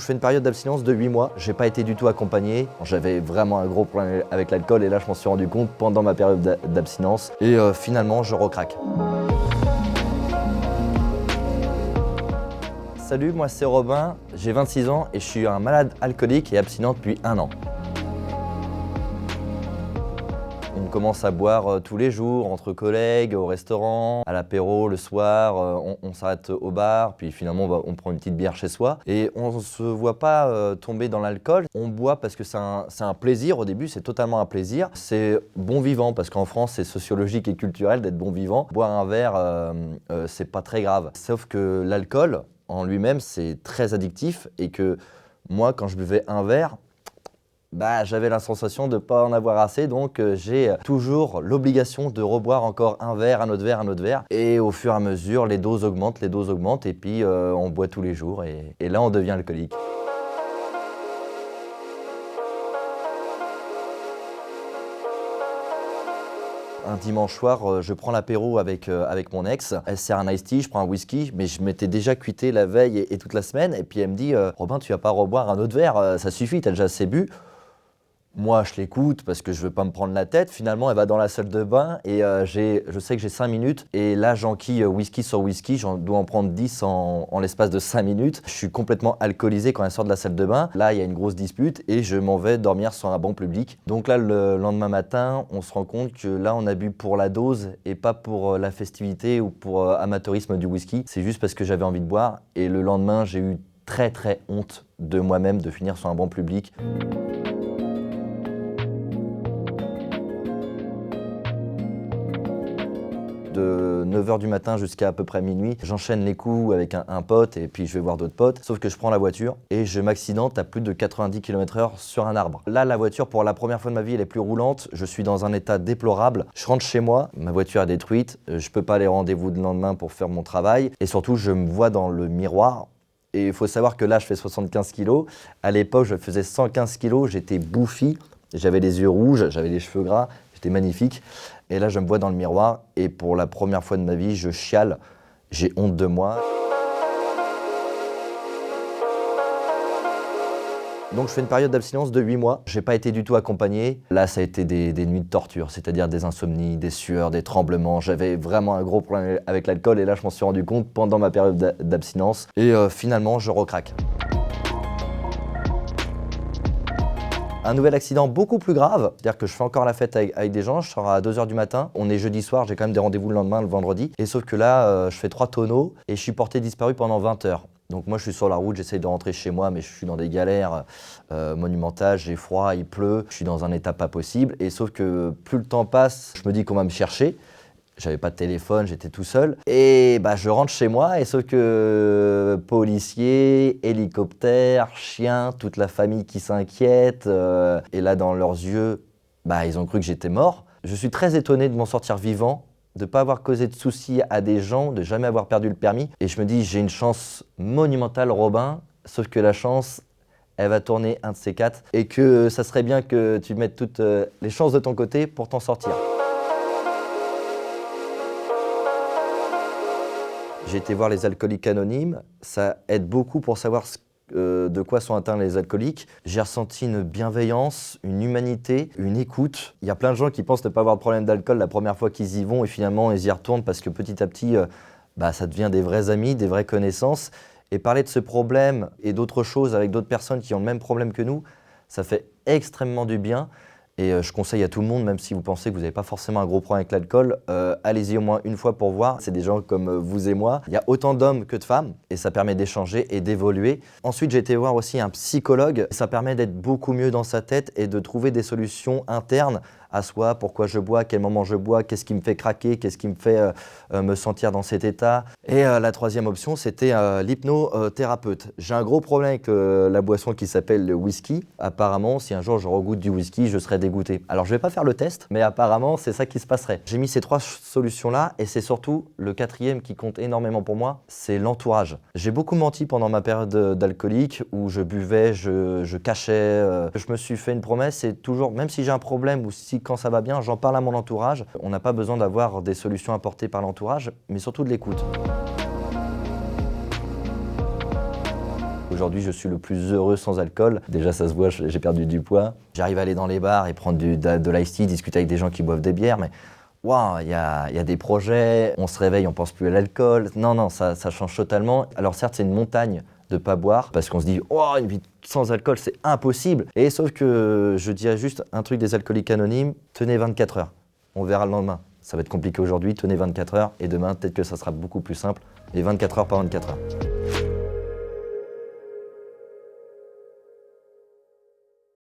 Je fais une période d'abstinence de 8 mois, j'ai pas été du tout accompagné. J'avais vraiment un gros problème avec l'alcool et là je m'en suis rendu compte pendant ma période d'abstinence et finalement je recraque. Salut, moi c'est Robin, j'ai 26 ans et je suis un malade alcoolique et abstinent depuis 1 an. On commence à boire tous les jours, entre collègues, au restaurant, à l'apéro, le soir, on s'arrête au bar, puis finalement on prend une petite bière chez soi. Et on ne se voit pas tomber dans l'alcool. On boit parce que c'est un plaisir au début, c'est totalement un plaisir. C'est bon vivant, parce qu'en France c'est sociologique et culturel d'être bon vivant. Boire un verre, c'est pas très grave. Sauf que l'alcool, en lui-même, c'est très addictif et que moi, quand je buvais un verre, j'avais la sensation de ne pas en avoir assez, donc j'ai toujours l'obligation de reboire encore un verre, un autre verre, un autre verre. Et au fur et à mesure, les doses augmentent, et puis on boit tous les jours, et là on devient alcoolique. Un dimanche soir, je prends l'apéro avec mon ex. Elle sert un iced tea, je prends un whisky, mais je m'étais déjà cuité la veille et toute la semaine. Et puis elle me dit « Robin, tu vas pas reboire un autre verre, ça suffit, t'as déjà assez bu ». Moi, je l'écoute parce que je veux pas me prendre la tête. Finalement, elle va dans la salle de bain et je sais que j'ai 5 minutes. Et là, j'enquille whisky sur whisky. J'en dois en prendre 10 en l'espace de 5 minutes. Je suis complètement alcoolisé quand elle sort de la salle de bain. Là, il y a une grosse dispute et je m'en vais dormir sur un banc public. Donc là, le lendemain matin, on se rend compte que là, on a bu pour la dose et pas pour la festivité ou pour amateurisme du whisky. C'est juste parce que j'avais envie de boire. Et le lendemain, j'ai eu très très honte de moi-même de finir sur un banc public. De 9h du matin jusqu'à à peu près minuit, j'enchaîne les coups avec un pote et puis je vais voir d'autres potes. Sauf que je prends la voiture et je m'accidente à plus de 90 km/h sur un arbre. Là, la voiture, pour la première fois de ma vie, elle est plus roulante. Je suis dans un état déplorable. Je rentre chez moi, ma voiture est détruite. Je peux pas aller au rendez-vous de lendemain pour faire mon travail. Et surtout, je me vois dans le miroir. Et il faut savoir que là, je fais 75 kg. À l'époque, je faisais 115 kg. J'étais bouffi. J'avais les yeux rouges, j'avais les cheveux gras. J'étais magnifique. Et là, je me vois dans le miroir et pour la première fois de ma vie, je chiale. J'ai honte de moi. Donc je fais une période d'abstinence de 8 mois. J'ai pas été du tout accompagné. Là, ça a été des nuits de torture, c'est-à-dire des insomnies, des sueurs, des tremblements. J'avais vraiment un gros problème avec l'alcool et là, je m'en suis rendu compte pendant ma période d'abstinence. Et finalement, je recraque. Un nouvel accident beaucoup plus grave, c'est-à-dire que je fais encore la fête avec des gens, je sors à 2h du matin, on est jeudi soir, j'ai quand même des rendez-vous le lendemain, le vendredi, et sauf que là, je fais 3 tonneaux et je suis porté disparu pendant 20 heures. Donc moi je suis sur la route, j'essaye de rentrer chez moi, mais je suis dans des galères monumentales, j'ai froid, il pleut, je suis dans un état pas possible, et sauf que plus le temps passe, je me dis qu'on va me chercher. J'avais pas de téléphone, j'étais tout seul. Et je rentre chez moi et sauf que policiers, hélicoptères, chiens, toute la famille qui s'inquiète. Et là, dans leurs yeux, ils ont cru que j'étais mort. Je suis très étonné de m'en sortir vivant, de ne pas avoir causé de soucis à des gens, de jamais avoir perdu le permis. Et je me dis, j'ai une chance monumentale, Robin, sauf que la chance, elle va tourner un de ces 4 et que ça serait bien que tu mettes toutes les chances de ton côté pour t'en sortir. J'ai été voir les alcooliques anonymes, ça aide beaucoup pour savoir de quoi sont atteints les alcooliques. J'ai ressenti une bienveillance, une humanité, une écoute. Il y a plein de gens qui pensent ne pas avoir de problème d'alcool la première fois qu'ils y vont et finalement ils y retournent parce que petit à petit, ça devient des vrais amis, des vraies connaissances. Et parler de ce problème et d'autres choses avec d'autres personnes qui ont le même problème que nous, ça fait extrêmement du bien. Et je conseille à tout le monde, même si vous pensez que vous n'avez pas forcément un gros problème avec l'alcool, allez-y au moins une fois pour voir. C'est des gens comme vous et moi. Il y a autant d'hommes que de femmes et ça permet d'échanger et d'évoluer. Ensuite, j'ai été voir aussi un psychologue. Ça permet d'être beaucoup mieux dans sa tête et de trouver des solutions internes à soi, pourquoi je bois, à quel moment je bois, qu'est-ce qui me fait craquer, qu'est-ce qui me fait me sentir dans cet état. Et la troisième option, c'était l'hypnothérapeute. J'ai un gros problème avec la boisson qui s'appelle le whisky. Apparemment, si un jour je regoute du whisky, je serais dégoûté. Alors je vais pas faire le test, mais apparemment c'est ça qui se passerait. J'ai mis ces 3 solutions-là et c'est surtout le 4e qui compte énormément pour moi, c'est l'entourage. J'ai beaucoup menti pendant ma période d'alcoolique où je buvais, je cachais. Je me suis fait une promesse, c'est toujours, même si j'ai un problème ou si quand ça va bien, j'en parle à mon entourage. On n'a pas besoin d'avoir des solutions apportées par l'entourage, mais surtout de l'écoute. Aujourd'hui, je suis le plus heureux sans alcool. Déjà, ça se voit, j'ai perdu du poids. J'arrive à aller dans les bars et prendre de l'ice tea, discuter avec des gens qui boivent des bières, mais waouh, il y a des projets, on se réveille, on pense plus à l'alcool. Non, ça change totalement. Alors certes, c'est une montagne de pas boire, parce qu'on se dit, oh, une vie sans alcool, c'est impossible. Et sauf que je dirais juste un truc des alcooliques anonymes, tenez 24 heures. On verra le lendemain. Ça va être compliqué aujourd'hui, tenez 24 heures, et demain, peut-être que ça sera beaucoup plus simple. Et 24 heures par 24 heures.